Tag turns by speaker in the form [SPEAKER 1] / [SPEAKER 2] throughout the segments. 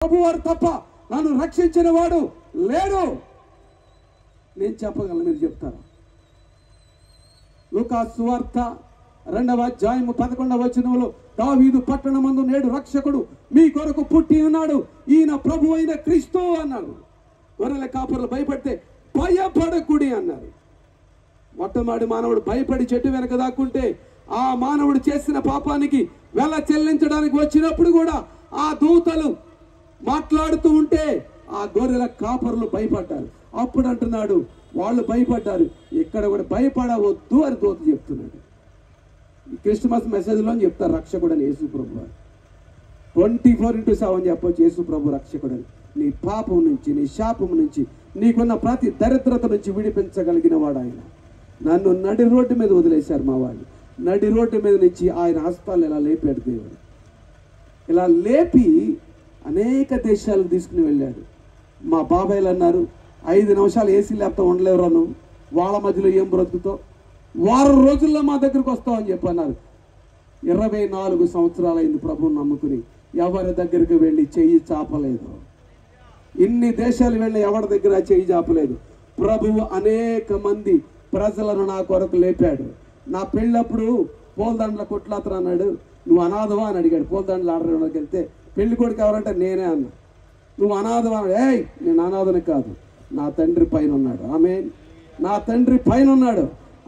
[SPEAKER 1] ప్రభువారు తప్ప నన్ను రక్షించిన వాడు లేడు. నేను చెప్పగలను, మీరు చెప్తారా? లూకా సువార్త 2వ అధ్యాయము 11వ వచనంలో దావీదు పట్టణమందు నేడు రక్షకుడు మీ కొరకు పుట్టి ఉన్నాడు, ఈయన ప్రభు అయిన క్రీస్తు అన్నాడు. గొర్రెల కాపర్లు భయపడితే భయపడకుడి అన్నారు. మొట్టమొదటి మానవుడు భయపడి చెట్టు వెనక దాక్కుంటే ఆ మానవుడు చేసిన పాపానికి వెల చెల్లించడానికి వచ్చినప్పుడు కూడా ఆ దూతలు మాట్లాడుతూ ఉంటే ఆ గొర్రెల కాపర్లు భయపడ్డారు. అప్పుడు అంటున్నాడు, వాళ్ళు భయపడ్డారు, ఇక్కడ కూడా భయపడవద్దు అని దూత చెప్తున్నాడు. ఈ క్రిస్మస్ మెసేజ్లో చెప్తారు రక్షకుడని యేసు ప్రభు 24/7 చెప్పొచ్చు యేసు ప్రభు రక్షకుడని. నీ పాపం నుంచి, నీ శాపం నుంచి, నీకున్న ప్రతి దరిద్రత నుంచి విడిపించగలిగిన వాడు ఆయన. నన్ను నడి రోడ్డు మీద వదిలేశారు మా వాళ్ళు. నడి రోడ్డు మీద నుంచి ఆయన హస్తాలు ఇలా లేపాడు దేవుడు. ఇలా లేపి అనేక దేశాలకు తీసుకుని వెళ్ళాడు. మా బాబాయ్లు అన్నారు, 5 నిమిషాలు ఏసీ లేకపోతే ఉండలేవురాను, వాళ్ళ మధ్యలో ఏం బ్రతుకుతో, వారం రోజుల్లో మా దగ్గరికి వస్తామని చెప్పి అన్నారు. 24 సంవత్సరాలైంది ప్రభువుని నమ్ముకుని, ఎవరి దగ్గరికి వెళ్ళి చెయ్యి చాపలేదు. ఇన్ని దేశాలు వెళ్ళి ఎవరి దగ్గర చెయ్యి చాపలేదు. ప్రభువు అనేక మంది ప్రజలను నా కొరకు లేపాడు. నా పెళ్ళప్పుడు పూలదండల కొట్లాతను అన్నాడు, నువ్వు అనాథవా అని అడిగాడు. పూలదండలు ఆడడానికి వెళ్తే పెళ్లి కొడుకు ఎవరంటే నేనే అన్నా. నువ్వు అనాథవా అన్నాడు. ఏయ్, నేను అనాథని కాదు, నా తండ్రి పైన ఉన్నాడు. ఆమె నా తండ్రి పైన ఉన్నాడు,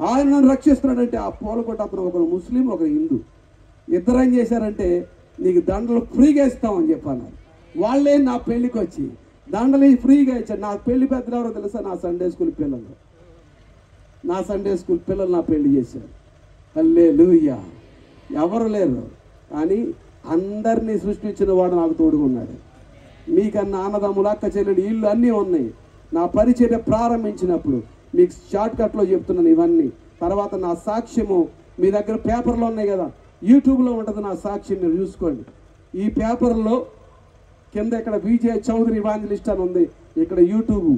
[SPEAKER 1] ఆయన నన్ను రక్షిస్తున్నాడంటే. ఆ పూల కొట్టు అతను ఒకరు ముస్లిం, ఒకరు హిందూ. ఇద్దరు ఏం చేశారంటే, నీకు దండలు ఫ్రీగా ఇస్తామని చెప్పన్నారు. వాళ్ళే నా పెళ్లికి వచ్చి దండలు ఫ్రీగా ఇచ్చారు. నా పెళ్లి పెద్దలు ఎవరో తెలుసా? నా సండే స్కూల్ పిల్లలు. నా సండే స్కూల్ పిల్లలు నా పెళ్లి చేశారు. హల్లెలూయా. ఎవరు లేరు, కానీ అందరినీ సృష్టించిన వాడు నాకు తోడుగా ఉన్నాడు. మీకన్నా అన్నదమ్ములు, అక్క చెల్లెలు, ఇల్లు అన్నీ ఉన్నాయి. నా పరిచర్య ప్రారంభించినప్పుడు మీకు షార్ట్ కట్లో చెప్తున్నాను ఇవన్నీ. తర్వాత నా సాక్ష్యము మీ దగ్గర పేపర్లో ఉన్నాయి కదా, యూట్యూబ్లో ఉంటుంది నా సాక్ష్యం, మీరు చూసుకోండి. ఈ పేపర్లో కింద ఇక్కడ విజయ చౌదరి ఇవాంజలిస్ట్ అని ఉంది, ఇక్కడ యూట్యూబ్,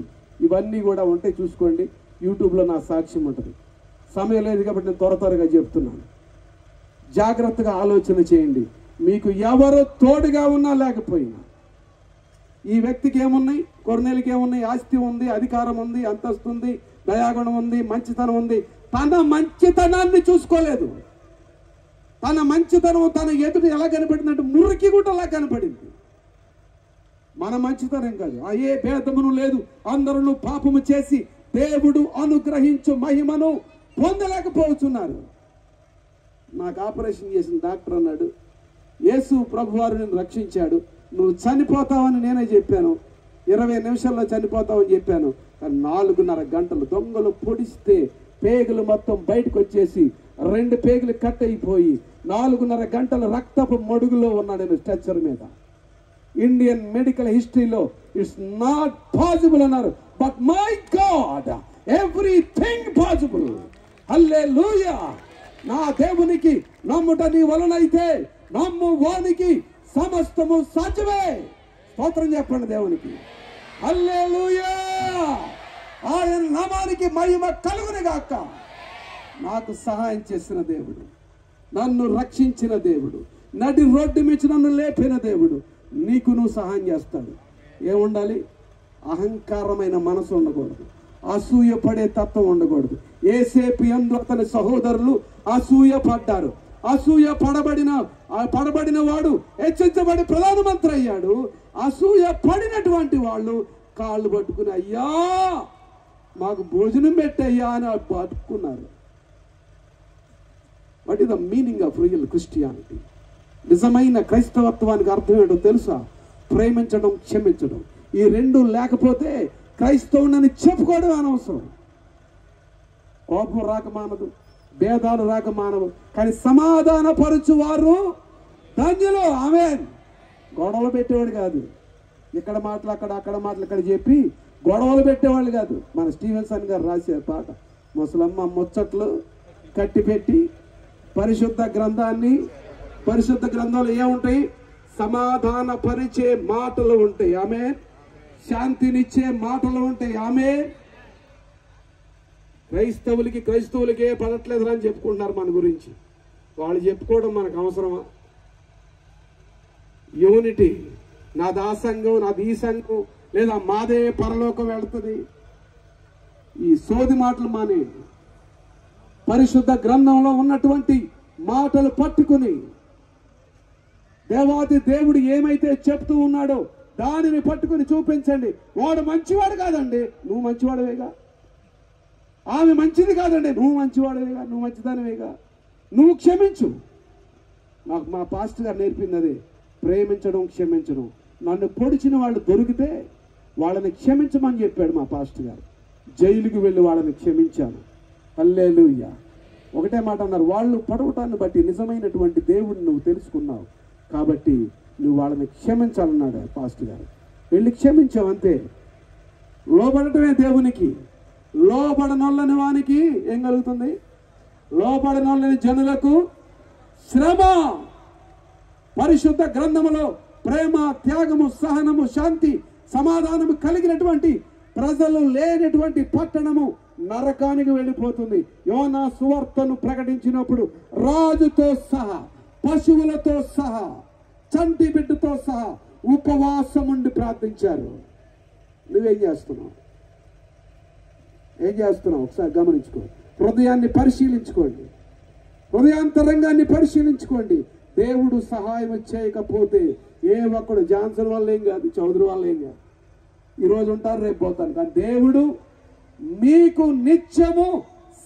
[SPEAKER 1] ఇవన్నీ కూడా ఉంటాయి, చూసుకోండి. యూట్యూబ్లో నా సాక్ష్యం ఉంటుంది. సమయం లేదు కాబట్టి నేను త్వరగా చెప్తున్నాను. జాగ్రత్తగా ఆలోచన చేయండి. మీకు ఎవరు తోడుగా ఉన్నా లేకపోయినా, ఈ వ్యక్తికి ఏమున్నాయి, కొర్నేలికి ఏమున్నాయి, ఆస్తి ఉంది, అధికారం ఉంది, అంతస్తు ఉంది, దయాగుణం ఉంది, మంచితనం ఉంది. తన మంచితనాన్ని చూసుకోలేదు. తన మంచితనం తన ఎదుటి ఎలా కనపడిందంటే మురికి గుట్టలా కనపడింది. మన మంచితనం కాదు. ఏ భేదమును లేదు, అందరూ పాపము చేసి దేవుడు అనుగ్రహించు మహిమను పొందలేకపోతున్నారు. నాకు ఆపరేషన్ చేసిన డాక్టర్ అన్నాడు, యేసు ప్రభువారు నేను రక్షించాడు, నువ్వు చనిపోతావని నేనే చెప్పాను, 20 నిమిషాల్లో చనిపోతావని చెప్పాను. కానీ 4.5 గంటలు దొంగలు పొడిస్తే పేగులు మొత్తం బయటకు వచ్చేసి 2 పేగులు కట్ అయిపోయి 4.5 గంటలు రక్తపు మడుగులో ఉన్నాడు నేను స్ట్రెచర్ మీద. ఇండియన్ మెడికల్ హిస్టరీలో ఇట్స్ నాట్ పాసిబుల్ అన్నారు. But my God, everything possible. హల్లెలూయా. నా దేవునికి నమ్ముట నీ వలనైతే నమ్ము వానికి సమస్తము సాధ్యమే. స్తోత్రం చెప్పండి దేవునికి. హల్లెలూయా. ఆయన నామానికి మహిమ కలుగును గాక. నాకు సహాయం చేసిన దేవుడు, నన్ను రక్షించిన దేవుడు, నడి రోడ్డు మించి నన్ను లేపిన దేవుడు నీకు నువ్వు సహాయం చేస్తాడు. ఏముండాలి? అహంకారమైన మనసు ఉండకూడదు, అసూయ పడే తత్వం ఉండకూడదు. యేసేపు యందు అతని సహోదరులు అసూయ పడ్డారు. అసూయ పడబడిన వాడు హెచ్చించబడి ప్రధానమంత్రి అయ్యాడు. అసూయ పడినటువంటి వాళ్ళు కాళ్ళు పట్టుకుని, అయ్యా మాకు భోజనం పెట్టయ్యా అని పట్టుకున్నారు. What is the meaning of real Christianity? నిజమైన క్రైస్తవత్వానికి అర్థం ఏంటో తెలుసా? ప్రేమించడం, క్షమించడం. ఈ 2 లేకపోతే క్రైస్తవుని చెప్పుకోవడం అనవసరం. కోపం రాక మానదు, భేదాలు రాక మానవు, కానీ సమాధాన పరచువారు ధన్యులు. ఆమేన్. గొడవలు పెట్టేవాడు కాదు. ఇక్కడ మాటలు అక్కడ మాటలు ఇక్కడ చెప్పి గొడవలు పెట్టేవాళ్ళు కాదు. మన స్టీవెన్సన్ గారు రాశారు పాట, ముసలమ్మ ముచ్చట్లు కట్టిపెట్టి పరిశుద్ధ గ్రంథంలో ఏముంటాయి? సమాధాన పరిచే మాటలు ఉంటాయి. ఆమేన్. శాంతినిచ్చే మాటలు ఉంటాయి. ఆమేన్. క్రైస్తవులకి ఏ పడట్లేదు అని చెప్పుకుంటున్నారు మన గురించి. వాళ్ళు చెప్పుకోవడం మనకు అవసరమా? యూనిటీ, నాది ఆ సంఘం, నాది ఈ సంఘం, లేదా మాదే పరలోకం వెళుతుంది. ఈ సోది మాటలు మానే పరిశుద్ధ గ్రంథంలో ఉన్నటువంటి మాటలు పట్టుకుని దేవాది దేవుడు ఏమైతే చెప్తూ ఉన్నాడో దానిని పట్టుకుని చూపించండి. వాడు మంచివాడు కాదండి, నువ్వు మంచివాడవేగా. ఆమె మంచిది కాదండి, నువ్వు మంచివాడవేగా, నువ్వు మంచిదానివేగా. నువ్వు క్షమించు. నాకు మా పాస్టర్ గారు నేర్పింది అదే, ప్రేమించడం, క్షమించడం. నన్ను పొడిచిన వాళ్ళు దొరికితే వాళ్ళని క్షమించమని చెప్పాడు మా పాస్టర్ గారు. జైలుకి వెళ్ళి వాళ్ళని క్షమించాను. హల్లెలూయా. ఒకటే మాట అన్నారు, వాళ్ళు పడవటాన్ని బట్టి నిజమైనటువంటి దేవుడిని నువ్వు తెలుసుకున్నావు కాబట్టి నువ్వు వాళ్ళని క్షమించాలన్నాడు పాస్టర్ గారు. వెళ్ళి క్షమించావు అంతే. లోబడటమే దేవునికి. లోబడనొల్లని వానికి ఏం కలుగుతుంది? లోబడనొల్లని జనులకు శ్రమ. పరిశుద్ధ గ్రంథములో ప్రేమ, త్యాగము, సహనము, శాంతి, సమాధానము కలిగినటువంటి ప్రజలు లేనటువంటి పట్టణము నరకానికి వెళ్ళిపోతుంది. యోనా సువార్తను ప్రకటించినప్పుడు రాజుతో సహా, పశువులతో సహా, చంటి బిడ్డతో సహా ఉపవాసం ఉండి ప్రార్థించారు. నువ్వేం చేస్తున్నావు? ఏం చేస్తున్నావు? ఒకసారి గమనించుకో. హృదయాన్ని పరిశీలించుకోండి. హృదయాంతరంగాన్ని పరిశీలించుకోండి. దేవుడు సహాయం చేయకపోతే ఏ ఒక్కడు జాన్సన్ వల్ల ఏం కాదు, చౌదరి వల్ల ఏం కాదు. ఈరోజు ఉంటారు, రేపు పోతాను. కానీ దేవుడు మీకు నిత్యము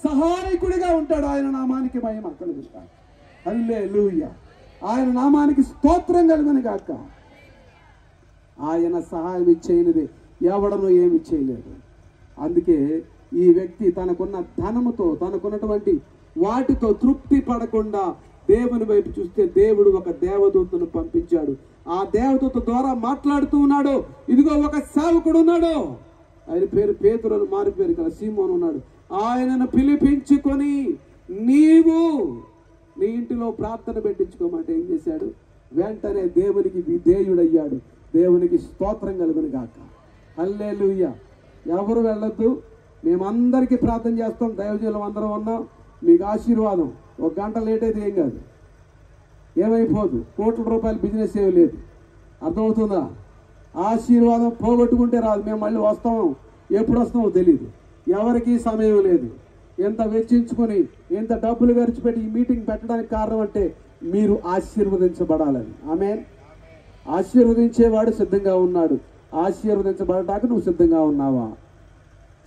[SPEAKER 1] సహాయకుడిగా ఉంటాడు. ఆయన నామానికి మహిమ కలుగుతాడు. హల్లెలూయా. ఆయన నామానికి స్తోత్రం కలుగును గాక. ఆయన సహాయం ఇచ్చేయనిది ఎవడను ఏమి చేయలేదు. అందుకే ఈ వ్యక్తి తనకున్న ధనముతో, తనకున్నటువంటి వాటితో తృప్తి పడకుండా దేవుని వైపు చూస్తే దేవుడు ఒక దేవదూతను పంపించాడు. ఆ దేవదూత ద్వారా మాట్లాడుతూ ఉన్నాడు. ఇదిగో ఒక సేవకుడు ఉన్నాడు, ఆయన పేరు పేతురు అని మారి పేరు కదా, సీమోను ఉన్నాడు. ఆయనను పిలిపించుకొని నీవు నీ ఇంటిలో ప్రార్థన పెట్టించుకోమంటే ఏం చేశాడు? వెంటనే దేవునికి విధేయుడయ్యాడు. దేవునికి స్తోత్రం కలుగును గాక. హల్లెలూయా. ఎవరు వెళ్ళొద్దు, మేమందరికీ ప్రార్థన చేస్తాం, దైవజనులు అందరం ఉన్నాం, మీకు ఆశీర్వాదం. ఒక గంట లేట్ అయితే ఏం కాదు, ఏమైపోదు. కోట్ల రూపాయల బిజినెస్ ఏమీ లేదు. అర్థమవుతుందా? ఆశీర్వాదం పోగొట్టుకుంటే రాదు. మేము మళ్ళీ వస్తాము, ఎప్పుడు వస్తామో తెలియదు. ఎవరికి సమయం లేదు. ఎంత వెచ్చించుకొని ఎంత డబ్బులు ఖర్చు పెట్టి ఈ మీటింగ్ పెట్టడానికి కారణం అంటే మీరు ఆశీర్వదించబడాలని. ఆమేన్. ఆశీర్వదించేవాడు సిద్ధంగా ఉన్నాడు. ఆశీర్వదించబడటానికి నువ్వు సిద్ధంగా ఉన్నావా?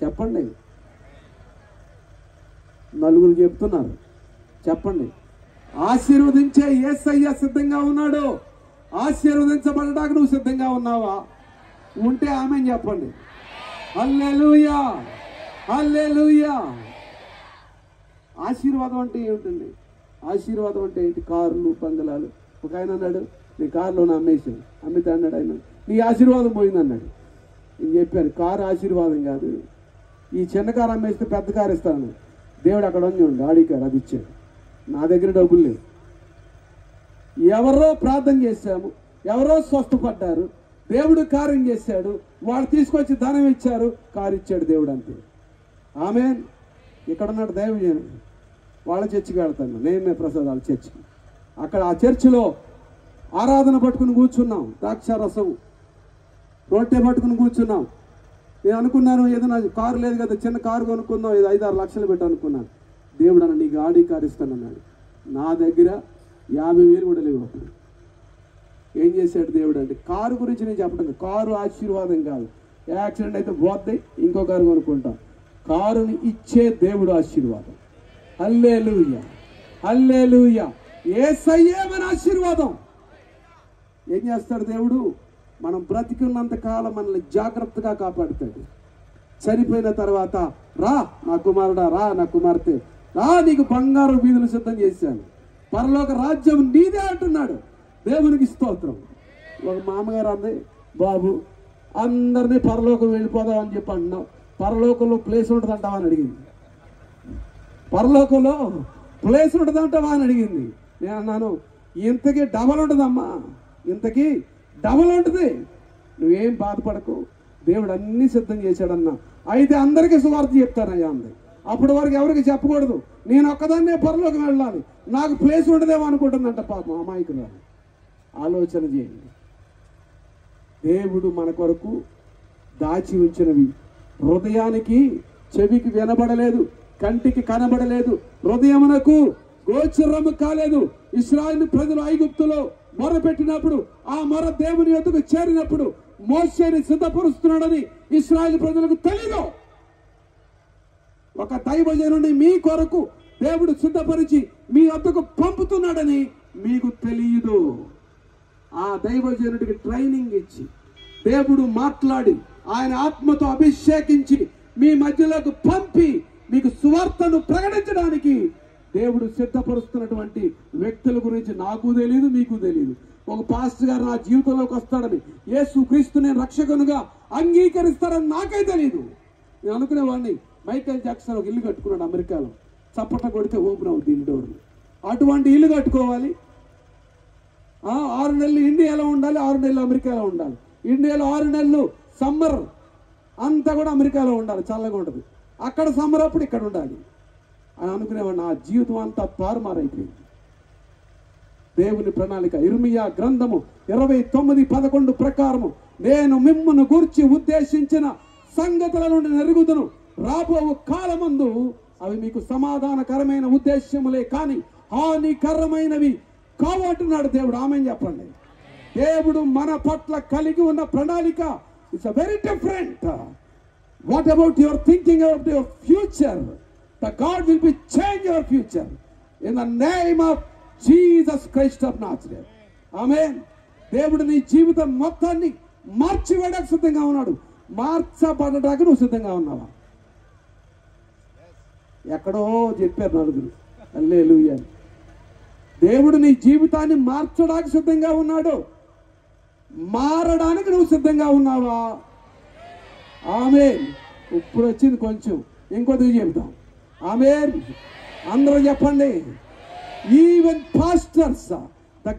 [SPEAKER 1] చెప్పండి. నలుగురు చెప్తున్నారు, చెప్పండి. ఆశీర్వదించే యేసయ్య సిద్ధంగా ఉన్నాడు. ఆశీర్వదించబడటానికి నువ్వు సిద్ధంగా ఉన్నావా? ఉంటే ఆమేన్ చెప్పండి. హల్లెలూయా, హల్లెలూయా. ఆశీర్వాదం అంటే ఏమిటండి? ఆశీర్వాదం అంటే ఏంటి? కార్లు, బంగళాలు. ఒక ఆయన అన్నాడు, నీ కారులో అమ్మేసాను. అమ్మితే అన్నాడు ఆయన, నీ ఆశీర్వాదం పోయింది అన్నాడు. నేను చెప్పాను, కారు ఆశీర్వాదం కాదు. ఈ చిన్న కారు అమ్మేస్తే పెద్ద కారు ఇస్తాను. దేవుడు అక్కడ ఉంది, ఆడి కారు అది ఇచ్చాడు. నా దగ్గర డబ్బులు లేవు. ఎవరో ప్రార్థన చేశాము, ఎవరో స్వస్థపడ్డారు, దేవుడు కార్యం చేశాడు, వాళ్ళు తీసుకొచ్చి ధనం ఇచ్చారు, కారు ఇచ్చాడు దేవుడు, అంతే. ఆమేన్. ఇక్కడ ఉన్నాడు దైవజనుడు, వాళ్ళ చర్చికి వెళ్తాను, నేమే ప్రసాదాలు చర్చికి. అక్కడ ఆ చర్చిలో ఆరాధన పట్టుకుని కూర్చున్నాం, ద్రాక్షారసం రొట్టె పట్టుకుని కూర్చున్నాం. నేను అనుకున్నాను, ఏదైనా కారు లేదు కదా, చిన్న కారు కొనుక్కుందాం, ఇది 5-6 లక్షలు పెట్టి అనుకున్నాను. దేవుడు అన్న, నీకు ఆడి కారు ఇస్తానన్నాడు. నా దగ్గర 50,000 కూడా లేవు అప్పుడు. ఏం చేశాడు దేవుడు అంటే, కారు గురించి నేను చెప్పడం, కారు ఆశీర్వాదం కాదు. యాక్సిడెంట్ అయితే పోద్ది, ఇంకో కారు కొనుక్కుంటాం. కారుని ఇచ్చే దేవుడు ఆశీర్వాదం. హల్లెలూయా, హల్లెలూయా. యేసయ్యే మన ఆశీర్వాదం. ఏం చేస్తాడు దేవుడు? మనం బ్రతికున్నంత కాలం మనల్ని జాగ్రత్తగా కాపాడుతాడు. చనిపోయిన తర్వాత, రా నా కుమారుడా, రా నా కుమార్తె, రా నీకు బంగారు వీధులు సిద్ధం చేశాను, పరలోక రాజ్యం నీదే అంటున్నాడు. దేవునికి స్తోత్రం. ఒక మామగారు అంది, బాబు అందరినీ పరలోకం వెళ్ళిపోదాం అని చెప్పి అంటున్నావు, పరలోకంలో ప్లేస్ ఉంటుందంటావా అని అడిగింది. పరలోకంలో ప్లేస్ ఉంటుందంటావా అని అడిగింది. నేను అన్నాను, ఇంతకీ డబల్ ఉంటుందమ్మా, ఇంతకీ డబల్ ఉంటుంది, నువ్వేం బాధపడకు, దేవుడు అన్నీ సిద్ధం చేశాడన్నా. అయితే అందరికీ సువార్త చెప్తానయ్యా అంది. అప్పటి వరకు ఎవరికి చెప్పకూడదు, నేను ఒక్కదాన్నే పరలోకం వెళ్ళాలి, నాకు ప్లేస్ ఉండదేమో అనుకుంటుందంట పాపం అమాయకులు. ఆలోచన చేయండి. దేవుడు మన కొరకు దాచి ఉంచినవి హృదయానికి చెవికి వినబడలేదు, కంటికి కనబడలేదు, హృదయమునకు గోచరము కాలేదు. ఇశ్రాయేలు ప్రజలు ఐగుప్తులో మొరపెట్టినప్పుడు ఆ మొర దేవుని యొద్దకు చేరినప్పుడు మోషేని సిద్ధపరుస్తున్నాడని ఇశ్రాయేలు ప్రజలకు తెలియదు. ఒక దైవజనుడిని మీ కొరకు దేవుడు సిద్ధపరిచి మీ వద్దకు పంపుతున్నాడని మీకు తెలియదు. ఆ దైవజనుడికి ట్రైనింగ్ ఇచ్చి దేవుడు మాట్లాడి ఆయన ఆత్మతో అభిషేకించి మీ మధ్యలోకి పంపి మీకు సువార్తను ప్రకటించడానికి దేవుడు సిద్ధపరుస్తున్నటువంటి వ్యక్తుల గురించి నాకు తెలియదు, మీకు తెలియదు. ఒక పాస్టర్ గారు నా జీవితంలోకి వస్తాడని, యేసు క్రీస్తు నేను రక్షకునిగా అంగీకరిస్తాడని నాకే తెలియదు. నేను అనుకునేవాడిని మైకేల్ జాక్సన్ ఒక ఇల్లు కట్టుకున్నాడు అమెరికాలో, చప్పట కొడితే ఓపెన్ అవుతుంది ఇల్లు డోర్లు. అటువంటి ఇల్లు కట్టుకోవాలి. 6 నెలలు ఇండియాలో ఉండాలి, 6 నెలలు అమెరికాలో ఉండాలి. ఇండియాలో 6 నెలలు సమ్మర్ అంతా కూడా అమెరికాలో ఉండాలి, చల్లగా ఉంటుంది. అక్కడ సమ్మర్ అప్పుడు ఇక్కడ ఉండాలి అని అనుకునేవాడు. నా జీవితం అంతా తారుమారైపోయింది. దేవుని ప్రణాళిక ఇర్మియా గ్రంథము 29:11 ప్రకారము నేను మిమ్మును గూర్చి ఉద్దేశించిన సంగతుల నుండి నెరుగుదును, రాబో కాలమందు అవి మీకు సమాధానకరమైన ఉద్దేశ్యములే కానీ హానికరమైనవి కావట్టున్నాడు దేవుడు. ఆమేన్ చెప్పండి. దేవుడు మన పట్ల కలిగి ఉన్న ప్రణాళిక it's a very different. What about your thinking about your future? The God will be change your future in the name of Jesus Christ of Nazareth. Amen. దేవుడు నీ జీవితం మొత్తాన్ని మార్చివేయడానికి సిద్ధంగా ఉన్నాడు. మార్చబడడానికి నువ్వు సిద్ధంగా ఉన్నావా? ఎక్కడో చెప్పారు నలుగురు. హల్లెలూయా. దేవుడు నీ జీవితాన్ని మార్చడానికి సిద్ధంగా ఉన్నాడు. మారడానికి నువ్వు సిద్ధంగా ఉన్నావా? ఆమేన్. ఇప్పుడు వచ్చింది కొంచెం, ఇంకొద్దిగా చెబుతాం. ఆమేన్. అందరూ చెప్పండి. Even pastors the